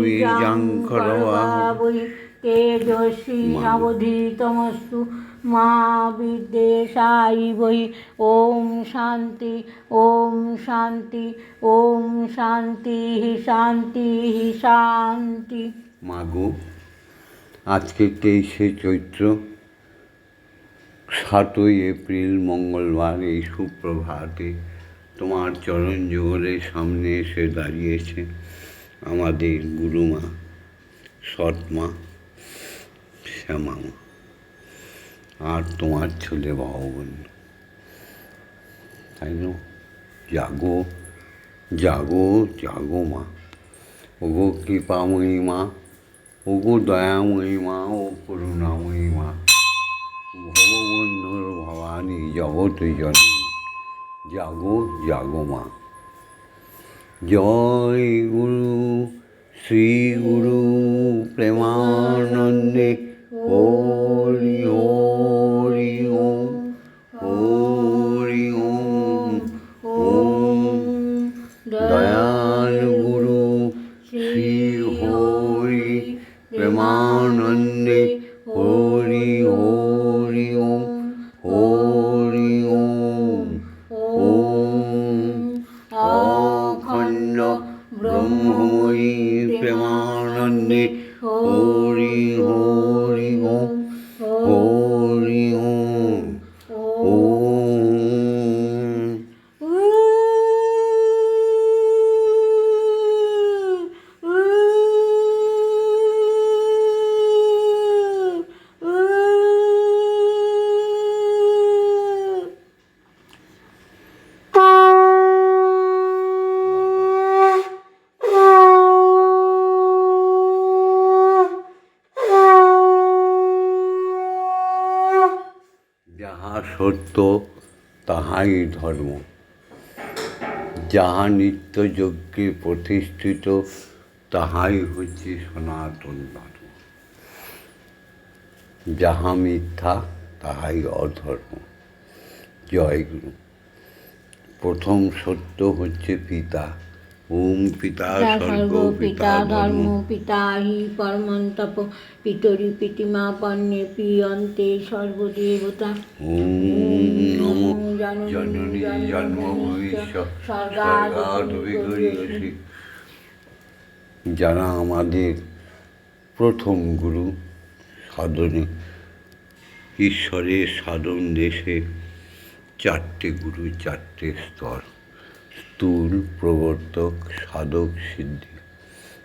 বীর্যং করবাবৈ তেজস্বী নবধীতমস্তু মা বিদ্বেষায়। ওম শান্তি ওম শান্তি ওম শান্তি শান্তি শান্তি। মাগো, আজকে 23শে চৈত্র, 7ই এপ্রিল মঙ্গলবার। এই সুপ্রভাতে তোমার চরণ যুগলের সামনে এসে দাঁড়িয়েছে আমাদের গুরুমা, সৎমা, শ্যামা মা আর তোমার ছেলে ভগবন্ধু। তাই না? জাগো জাগো জাগো মা, ওগো কৃপাময়ী মা, ওগো দয়াময়ী মা, ও করুণাময়ী মা, ভববন্ধুর ভবানী, জগৎ জননী, জাগো জাগো মা। জয় গুরু শ্রী গুরু প্রেমানন্দে। হরি হরি ওম হরি ওম ওম। দয়াল গুরু শ্রী হরি প্রেমানন্দে। হরি হরি ওম হরি ওম ওম। অখণ্ড ব্রহ্মময়ী প্রেমানন্দে। হরি হরি ওম হরি ওম ওম। যাহা সত্য তাহাই ধর্ম, যাহা নিত্যযজ্ঞে প্রতিষ্ঠিত তাহাই হচ্ছে সনাতন ধর্ম, যাহা মিথ্যা তাহাই অধর্ম। জয় গুরু। প্রথম সত্য হচ্ছে পিতা। ওম পিতা স্বর্গ পিতা ধর্ম পিতা হি পরমন্তপ পিতরি পিতিমা পণ্যে পিয়ন্তে সর্বদেবতা। ওম নমো জননী জন্মভূমিষ্ঠ স্বর্গাদপি। যারা আমাদের প্রথম গুরু সাধনে, ঈশ্বরের সাধন দেশে 4টে গুরু, 4টে স্তর, স্থূল, প্রবর্তক, সাধক, সিদ্ধি।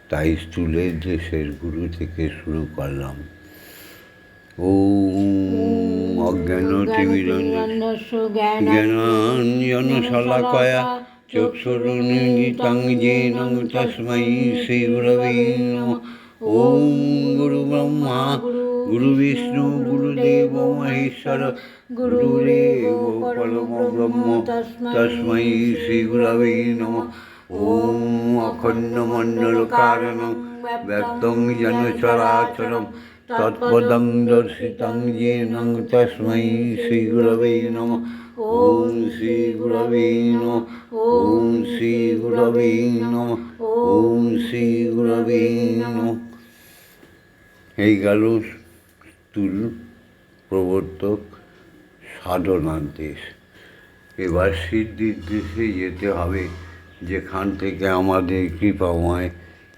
তাই স্থূলের দেশের গুরু থেকে শুরু করলাম। ওম অজ্ঞানতিমিরন্ধস্য জ্ঞানাঞ্জনশলাকয়া চক্ষুরুন্মিলিतं येन তস্मै শ্রীগুরবে নমঃ। ওম গুরু ব্রহ্মা গুরু বিষ্ণু গুরুদেব মহেশ্বর গুরুরেব পরম ব্রহ্ম তস্मै শ্রীগুরবে নমঃ। ওম অখণ্ডমণ্ডলকারণং ব্যক্তং যেন চরাচরম তৎপদং দর্শিতং येन তস্मै শ্রীগুরবে নমঃ। ওম শ্রী গুরবে নমঃ। ওম শ্রী গুরবে নমঃ। ওম শ্রী গুরবে নমঃ। এই গেল স্থূল, প্রবর্তক, সাধনার দেশ। এবার সিদ্ধির দেশে যেতে হবে, যেখান থেকে আমাদের কৃপাময়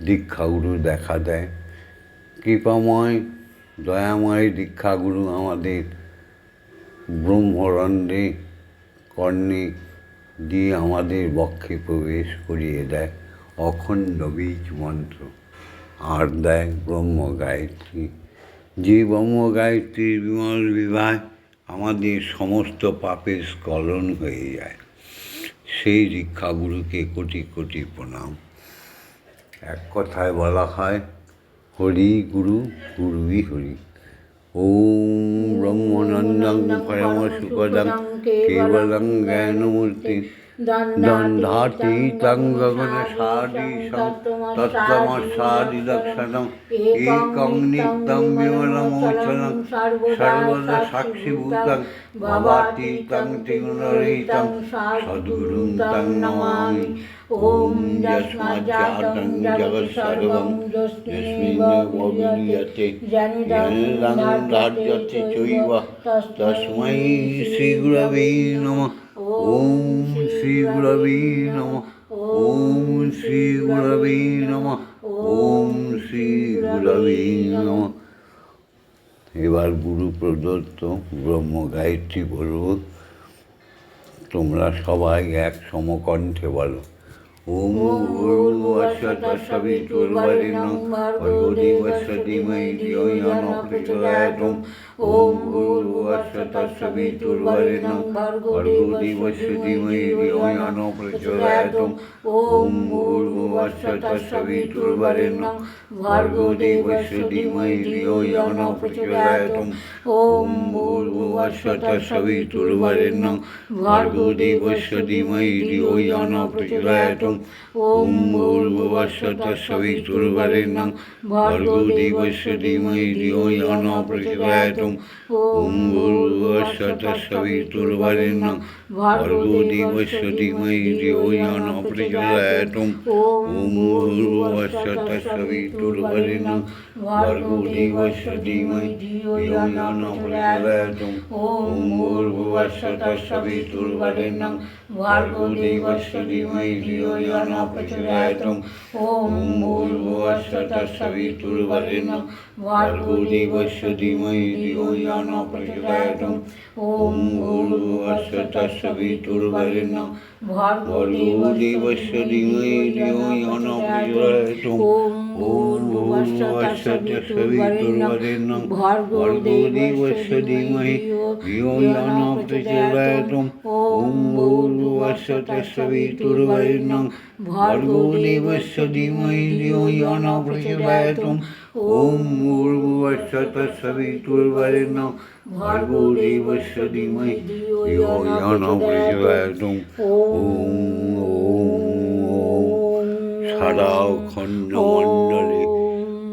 দীক্ষাগুরু দেখা দেয়। কৃপাময় দয়াময় দীক্ষাগুরু আমাদের ব্রহ্মরন্ধ্রে কর্ণে দিয়ে আমাদের বক্ষে প্রবেশ করিয়ে দেয় অখণ্ড বীজ মন্ত্র, আর দেয় ব্রহ্ম গায়ত্রী। যে ব্রহ্ম গায়ত্রীর বিমল বিবাহ আমাদের সমস্ত পাপের স্খলন হয়ে যায়। সেই দীক্ষাগুরুকে কোটি কোটি প্রণাম। এক কথায় বলা হয়, হরি গুরু গুরুই হরি। ওম ব্রহ্মানন্দং পরম সুখদং কেবলং জ্ঞানমূর্তি दण्डातीतं गगनसादृशं तत्त्वमस्यादिलक्षणम् एकं नित्यं विमलमोचनं सर्वदा साक्षिभूतं भवातीतं त्रिगुणरहितं सद्गुरुं तं नमामि। ॐ यस्माज्जातं जगत्सर्वं यस्मिन्नेव विलीयते येन धार्यते चैव तस्मै श्रीगुरवे नमः। ॐ श्रीगुरवे नमः। ॐ श्रीगुरवे नमः। ॐ श्रीगुरवे नमः। এবার গুরু প্রদত্ত ব্রহ্ম গায়ত্রী বলব, তোমরা সবাই এক সমকণ্ঠে বলো। ওম ভূর্ভুবস্সুঃ তৎসবিতুর্বরেণ্যং ভর্গো দেবস্য ধীমহি ধিয়ো यो न प्रचोदयात्। ওম ভূর্ভুবস্সুঃ তৎসবিতুর্বরেণ্যং ভর্গো দেবস্য ধীমহি ধিয়ো यो न प्रचोदयात्। ওম ভূর্ভুবস্সুঃ তৎসবিতুর্বরেণ্যং ভর্গো দেবস্য ধীমহি ধিয়ো यो न प्रचोदयात्। ওম ভূর্ভুবস্সুঃ তৎসবিতুর্বরেণ্যং ভর্গো দেবস্য ধীমহি ধিয়ো यो न प्रचोदयात्। ওম ভূর্ভুবস্সুঃ তৎসবিতুর্বরেণ্যং ভর্গো দেবস্য ধীমহি ধিয়ো यो न प्रचोदयात्। ওম ভূর্ভুবস্সুঃ তৎসবিতুর্বরেণ্যং ভর্গো দেবস্য ধীমহি ধিয়ো यो न প্রচোদয়াৎ। ওম ভূর্ভুবস্সুঃ তৎসবিতুর্বরেণ্যং ভর্গো দেবস্য ধীমহি ধিয়ো यो न প্রচোদয়াৎ। ওম ভূর্ভুবস্সুঃ তৎসবিতুর্বরেণ্যং ভর্গো দেবস্য ধীমহি ধিয়ো यो न প্রচোদয়াৎ। ওম ভূর্ভুবস্সুঃ তৎসবিতুর্বরেণ্যং ভর্গো দেবস্য ধীমহি ধিয়ো यो न প্রচোদয়াৎ। ওম ভূর্ভুবস্সুঃ তৎসবিতুর্বরেণ্যং ভর্গো দেবস্য ধীমহি ধিয়ো यो न প্রচোদয়াৎ। ওম ভূর্ভুবস্সুঃ তৎসবিতুর্বরেণ্যং ভর্গো দেবস্য ধীমহি ধিয়ো यो न প্রচোদয়াৎ। ওম ভূর্ভুবস্সুঃ তৎসবিতুর্বরেণ্যং ভর্গো দেবস্য ধীমহি ধিয়ো यो न প্রচোদয়াৎ। ওম ভূর্ভুবস্সুঃ তৎসবিতুর্বরেণ্যং ভর্গো দেবস্য ধীমহি ধিয়ো यो न প্রচোদয়াৎ। ওম সারা অখণ্ড মণ্ডলে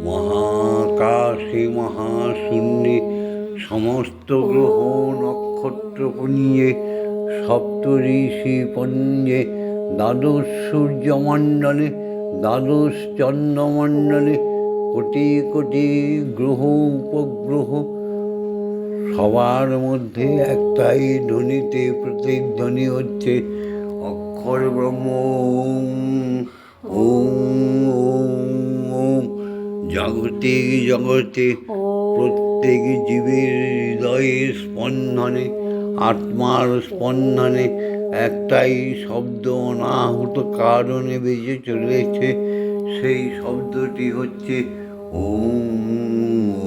মহাকাশে মহাশূন্যে সমস্ত গ্রহ নক্ষত্রপুঞ্জে সপ্ত ঋষি পুঞ্জে দ্বাদশ সূর্যমণ্ডলে দ্বাদশ চন্দ্রমণ্ডলে কোটি কোটি গ্রহ উপগ্রহ সবার মধ্যে একটাই ধ্বনিতে প্রতিধ্বনি হচ্ছে অক্ষর ব্রহ্ম। ওম ওম জগতে জগতে প্রত্যেক জীবের হৃদয়ের স্পন্দনে আত্মার স্পন্দনে একটাই শব্দ অনাহত কারণে বেজে চলেছে, সেই শব্দটি হচ্ছে ওম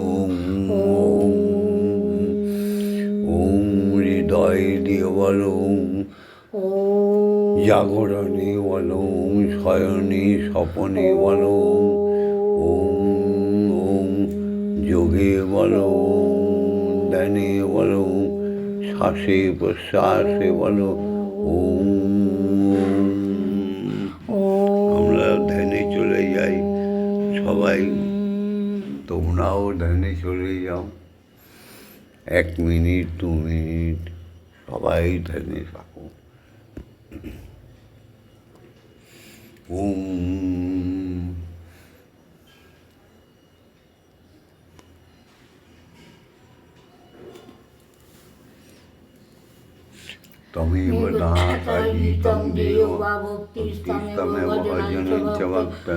ওম ওম। ওম হৃদয় দিয়ে বলো, জাগরণে বলো, শয়নে স্বপনে বলো ওম ওম, যোগে বলো, ধ্যানে বলো, শ্বাসে প্রশ্বাসে বলো ওম। আমরা ধ্যানে চলে যাই সবাই, তোমরাও ধ্যানে চলে যাও। 1 মিনিট 2 মিনিট সবাই ধ্যানে থাকো। ওম তমেব দাতাজিতং দেব ভক্তিস্তমেব ভজनं চ ভক্ত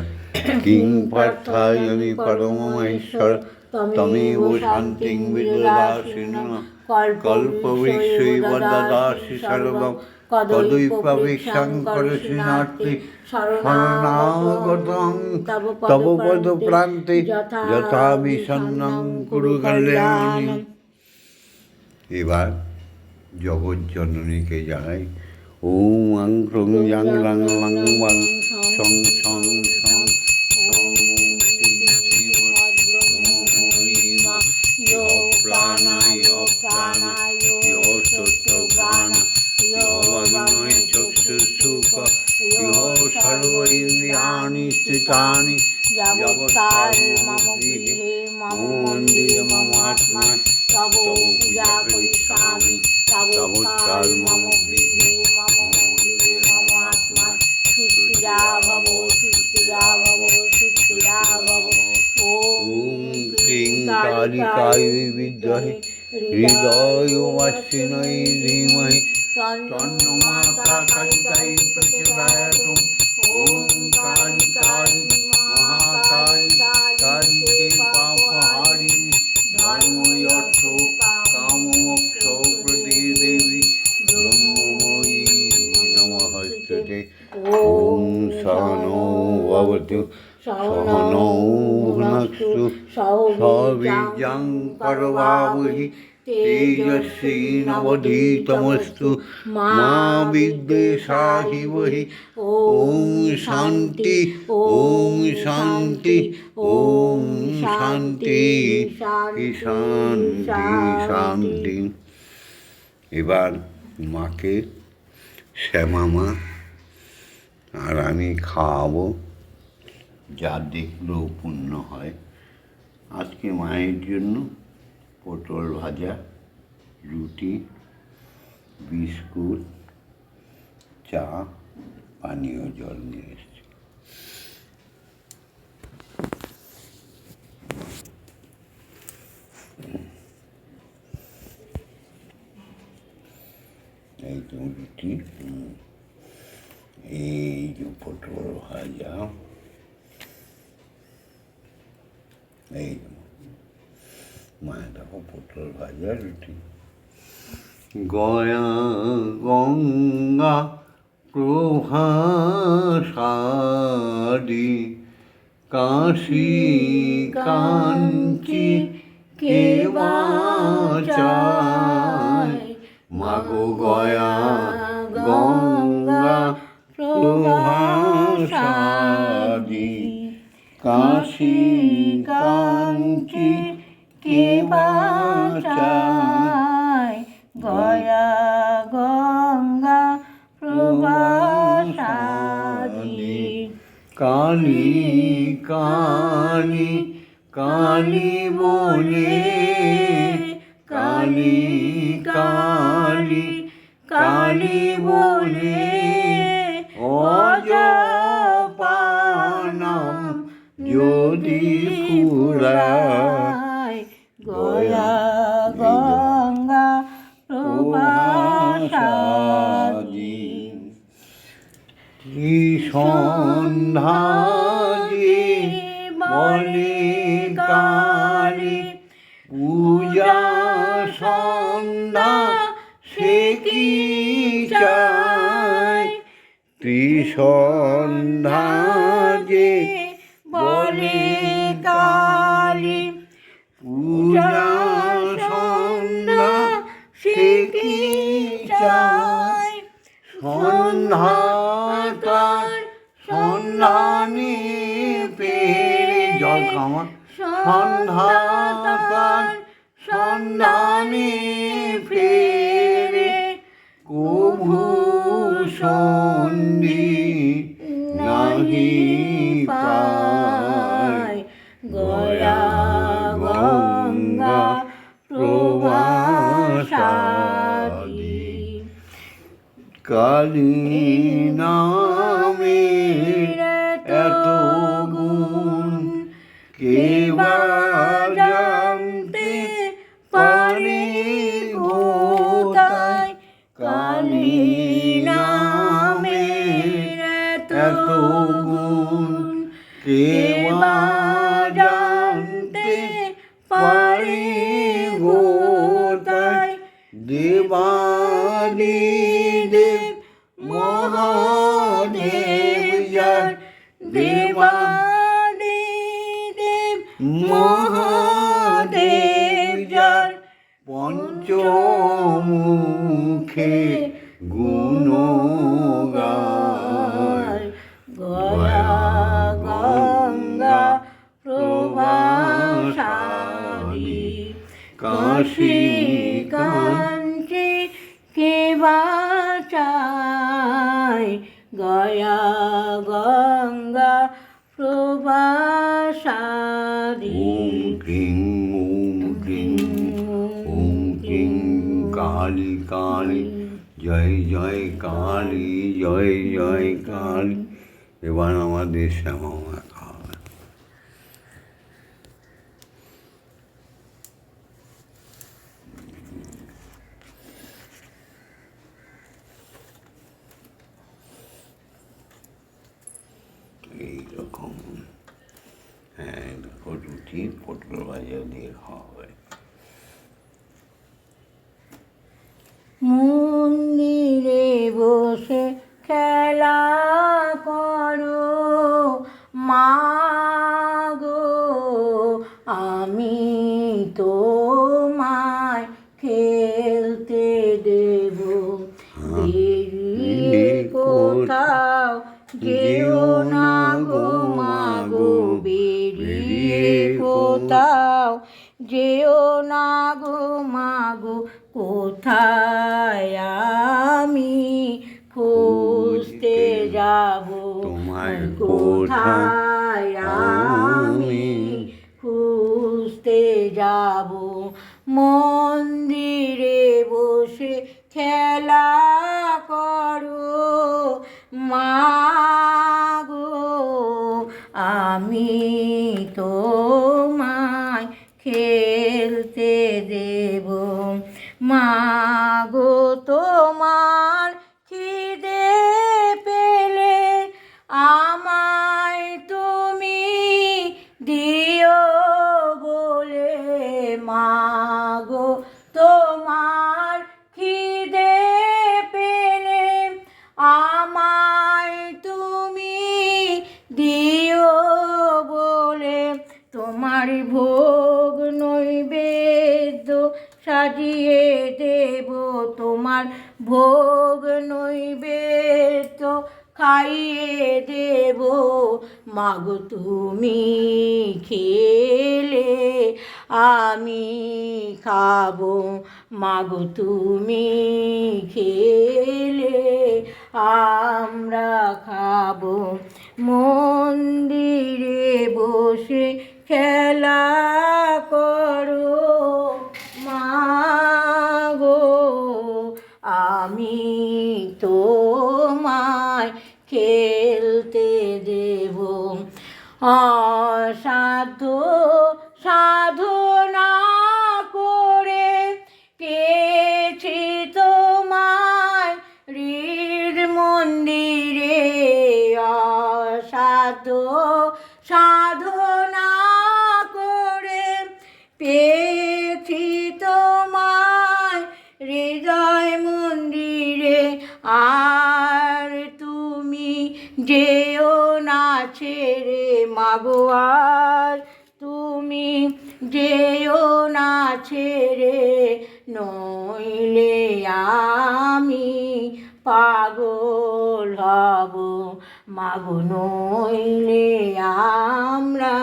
কিং পার্থায়ামি পরমমহেশ্বর তমেব শান্তিং বিদদাসিনঃ কল্পবৃক্ষৈব দদাসি সর্বং কদৈপবেক্ষং করসি নার্তি শরণাগতং তব পদ প্রান্তে যথা বিষণ্ণং কুরু কল্যাণী। এবার জগজ্জননীকে জানাই ওম আং ক্রং ইয়াং লাং লাং ওয়াং সং সং সং প্রাণায় চক্ষু নিশ্চিতানি যাবৎকাল মম গৃহে মম মন্দিরে মম আত্মা তব পূজা করিষ্যামি তাবৎকাল মম গৃহে মম মন্দিরে মম আত্মা সুস্থিরা ভব সুস্থিরা ভব সুস্থিরা ভব। ওম ক্রিং কালিকায় বিদ্মহে হৃদয়বাসিনী ধীমহি তন্নো মাতা কালিকায় প্রচোদয়াৎ। ওম কালী কালী মহাকালী কালীকে পাপহারিণী ধর্ময়র্থ কামমোক্ষ প্রদে দেবী ব্রহ্মময়ী নমস্তুতে। ওম সহনৌ ভবতু সহনৌ ভুনক্তু সবীর্যং করবাবহি তেজস্বী নবধীতমস্তু মা বিদ্বেষাহিবহি। ওম শান্তি ওম শান্তি ওম শান্তি শান্তি শান্তি। এবার মাকে শ্যামা মা আর আমি খাওয়াবো, যা দেখলেও পুণ্য হয়। আজকে মায়ের জন্য পটল ভাজা, রুটি, বিস্কুট, চা, পানীয় জল নিয়ে এসেছি। এই তো রুটি, এই যে পটল ভাজা, এই মায়ের দেখো পটল ভাজা রুটি। গয়া গঙ্গা প্রভাসাদি কাশী কাঞ্চি কেবা চায়। মাগো গয়া গঙ্গা প্রভাসাদি কাশী কাঞ্চি কেবা চায়। গয়া গঙ্গা প্রভাসাদি কালী কালী কালী বলে কালী কালী কালী বলে অজপানাম যদি ফুরায়। গয়া গঙ্গা প্রভাসাদি সন্ধ্যা যে বলে কালী পূজা সন্ধ্যা সে কি চায়। ত্রিসন্ধ্যা যে বলে কালী পূজা সন্ধ্যা সে কি চায়। সন্ধ্যা তার সন্ধানে পেয়ে জল খাওয়া। সন্ধ্যা তার সন্ধানে ফেরে কভু সন্ধি নাহি পায়। গয়া গঙ্গা প্রভাসাদি কালী নামের এত গুণ কে বা জানতে পারে গোতায়। কালী নামের এত গুণ কে বা জানতে পারে গোতায়। দেবাদিদেব মহাদেব যার দেবাদিদেব মহাদেব যার পঞ্চমুখে গুণ গায়। গয়া গঙ্গা প্রভাসাদি কাশী কাঞ্চি কেবা চায়। গয়া গঙ্গা ওম ক্রিং ওম ক্রিং ওম ক্রিং কালী কালী জয় জয় কালী জয় জয় কালী। এবার আমাদের শ্যামা মা খাওয়াবে। এইরকম হ্যাঁ, দুটো রুটি পটল ভাজা দিয়ে খাওয়াবে। মন্দিরে বসে খেলা করো মা গো, আমি তোমায় খেলতে দেব। বেরিয়ে কোথাও যেও না গো মা গো, বেরিয়ে কোথাও যেও না গো মা গো, কোথায় আমি খুঁজতে যাব তোমায় কোথায় আমি খুঁজতে যাব। মন্দিরে বসে খেলা করো মা গো, আমি তোমায় খেলতে দেব। মা গো তোমার খিদে পেলে আমায় তুমি দিও বলে। মা গো তোমার খিদে পেলে আমায় তুমি দিও বলে। তোমার ভোগ নৈবেদ্য সাজিয়ে দেব, তোমার ভোগ নৈবেদ্য খাইয়ে দেব। মাগো তুমি খেলে আমি খাবো, মাগো তুমি খেলে আমরা খাবো। মন্দিরে বসে খেলা করো মা গো, আমি তোমায় খেলতে দেব। অসাধ্য সাধনা করে পেয়েছি তোমায় হৃদ মন্দিরে। অসাধ্য সাধনা করে পেয়েছি তোমায় হৃদয় মন্দিরে। আর তুমি যেও না ছেড়ে মাগো, আর তুমি যেও না ছেড়ে, নইলে আমি পাগল হব মাগো, নইলে আমরা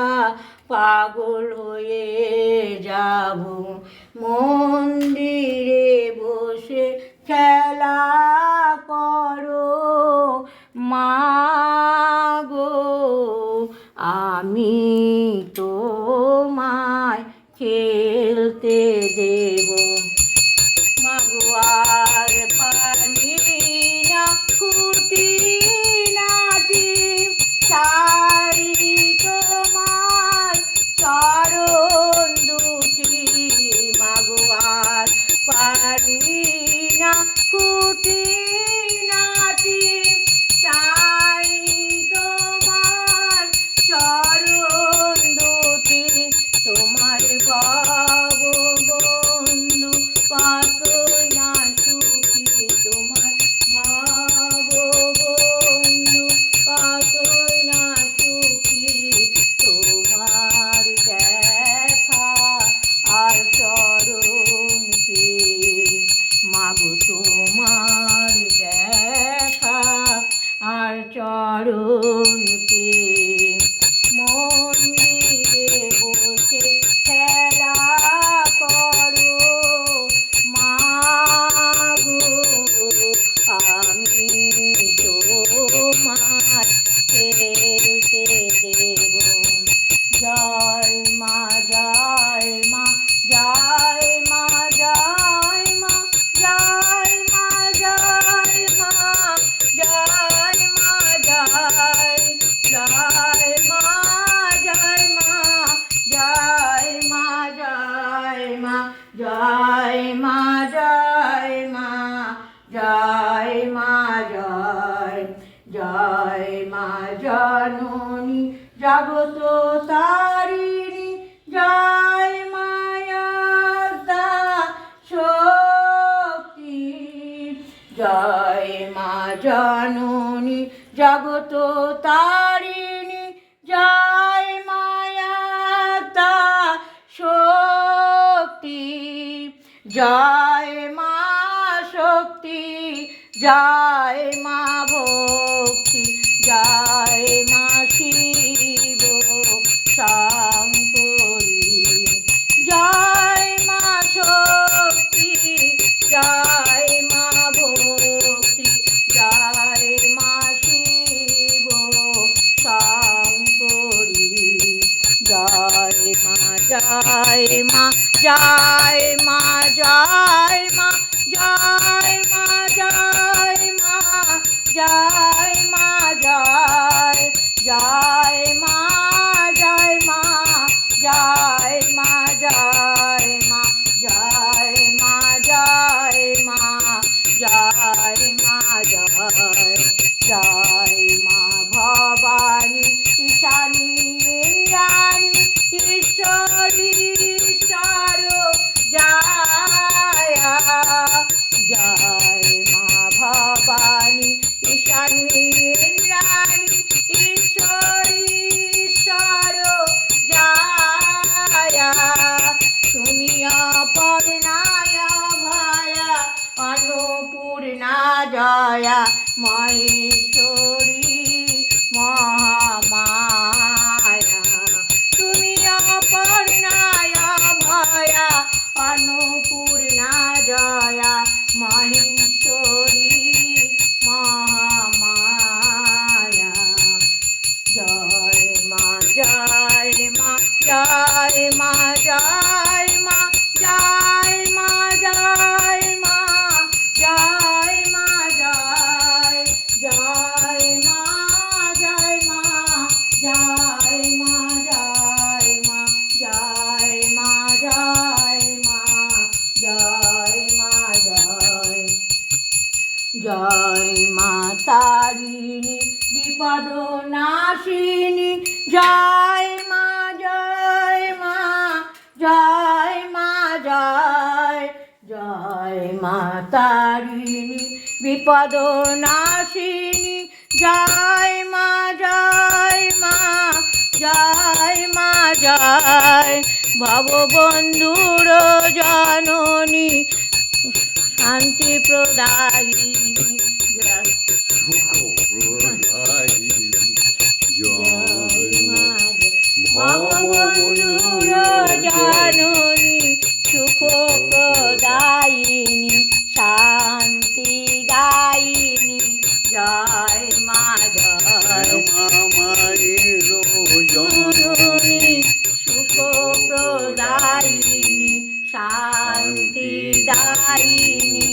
পাগল হয়ে যাব। মন্দিরে বসে খেলা করো মা গো, আমি তোমায় খেলতে দেব। মাগো আর পারি না খুঁটি নাটি ছাড়ি তোমার চরণ দুটি। মাগো আর পারি না খুঁটি নাটি চাই তোমার চরণ দুটি। তোমার ভব বন্ধু পাতই না সুখী, তোমার ভব বন্ধু পাতই না সুখী। তোমার দেখা আর চরণ পেয়ে মাগো, তোমার দেখা আর জগত তারিণী জয় মায়াদা শক্তি জয় মা জননী জগত তারিণী জয় মায়াদা শক্তি জয় মা শক্তি জয় মা ভক্তি জয় মা শিব শঙ্করী জয় মা শক্তি জয় মা ভক্তি জয় মা শিব শঙ্করী জয় মা জয় মা জয় মা জয় মা জয় মা জয় মা জয় মা জয় জয় মা জয় মা জয় মা জয় মা জয় মা জয় মা জয় মা জয় জয় মা ভবানী ঈশানী ইন্দ্রাণী ঈশ্বরী ঈশ্বর জয় জয় মা ভবানী ঈশানী ইন্দ্রাণী ঈশ্বরী ঈশ্বর জয় তুমি অপর্ণায় ভয়া অন্নপূর্ণা জয়া মহেশ্বরী মহামায়া তুমি অপর্ণায় ভয়া অন্নপূর্ণা জয়া মহেশ্বরী মহামায়া জয় মা জয় মা জয় মা জয় মা জয় মা জয় মা জয় মা জয় জয় মা জয় মা জয় মা জয় মা জয় মা জয় মা জয় মা জয় জয় মা তারিণী বিপদ নাশিনী জয় মা জয় মা জয় মা জয় জয় মা তারিণী বিপদ নাশিনী জয় মা জয় মা জয় মা জয় ভববন্ধুর জননী শান্তি প্রদায়িনী ভববন্ধুর জননী সুখ প্রদায়িনী শান্তি দায়িনী জয় মা জয় জননী সুখ প্রদায়িনী শান্তি দায়িনী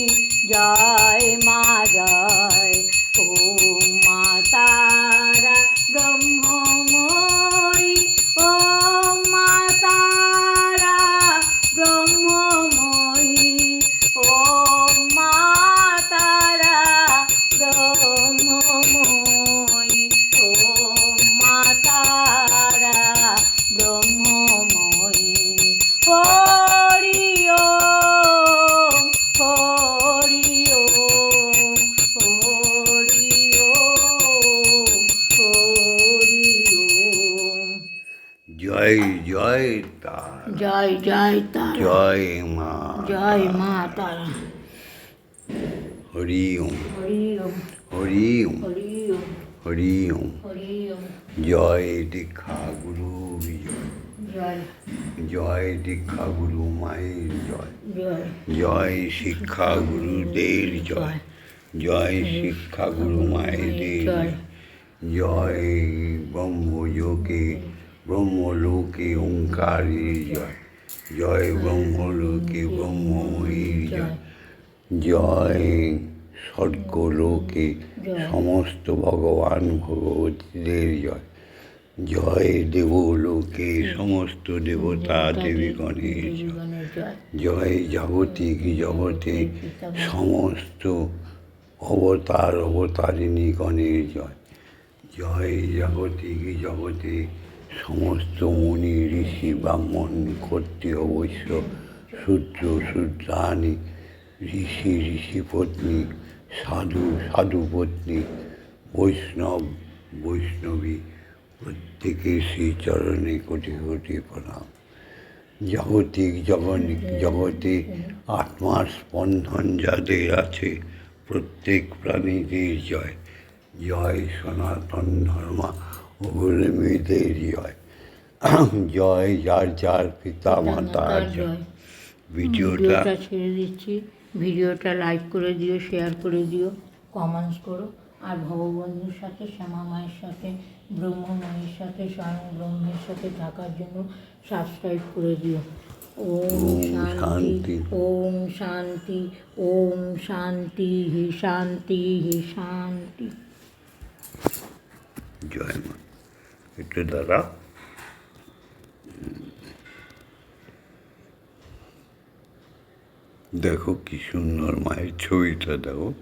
জয় মা জয় ওম মা তারা ব্রহ্মময়ী ওম মা তারা ব্রহ্মময়ী ওম মা তারা ব্রহ্মময়ী ওম মা তারা ব্রহ্মময়ী হরি ওম হরি ওম হরি ওম হরি ওম জয় জয় তারা জয় জয় তারা জয় মা জয় মা তারা হরি ওম হরি ওম হরি ওম হরি ওম হরি ওম হরি ওম জয় দীক্ষা গুরু বিজয় জয় জয় দীক্ষা গুরু মায়ের জয় জয় জয় শিক্ষা গুরুদের জয় জয় শিক্ষা গুরু মায়েদের জয় জয় ব্রহ্মযোগে ব্রহ্মলোকে ওঙ্কারের জয় জয় ব্রহ্মলোকে ব্রহ্মময়ীর জয় জয় স্বর্গলোকে সমস্ত ভগবান ভগবতীদের জয় জয় দেবলোকে সমস্ত দেবতা দেবীগণের জয় জয় জাগতিক জগতে সমস্ত অবতার অবতারিণীগণের জয় জয় জাগতিক জগতে সমস্ত মুনি ঋষি ব্রাহ্মণ ক্ষত্রিয় বৈশ্য শূদ্র শূদ্রাণী ঋষি ঋষি পত্নী সাধু সাধু পত্নী বৈষ্ণব বৈষ্ণবী প্রত্যেকের শ্রীচরণে কোটি কোটি প্রণাম। জগতে আত্মার স্পন্দন যাদের আছে প্রত্যেক প্রাণীদের জয়। জয় সনাতন ধর্মাবলম্বীদের জয়। জয় যার যার পিতা মাতার জয়। ভিডিওটা ছেড়ে দিচ্ছি। ভিডিওটা লাইক করে দিও, শেয়ার করে দিও, কমেন্টস করো। আর ভগবন্ধুর সাথে, শ্যামা মায়ের সাথে, ব্রহ্মমায়ের সাথে, স্বয়ং ব্রহ্মের সাথে থাকার জন্য সাবস্ক্রাইব করে দিও। ওম শান্তি, ওম শান্তি, ওম শান্তি, হি শান্তি, হি শান্তি। জয় মা। একটু দাঁড়া। দেখো কি সুন্দর মায়ের ছবিটা দেখো।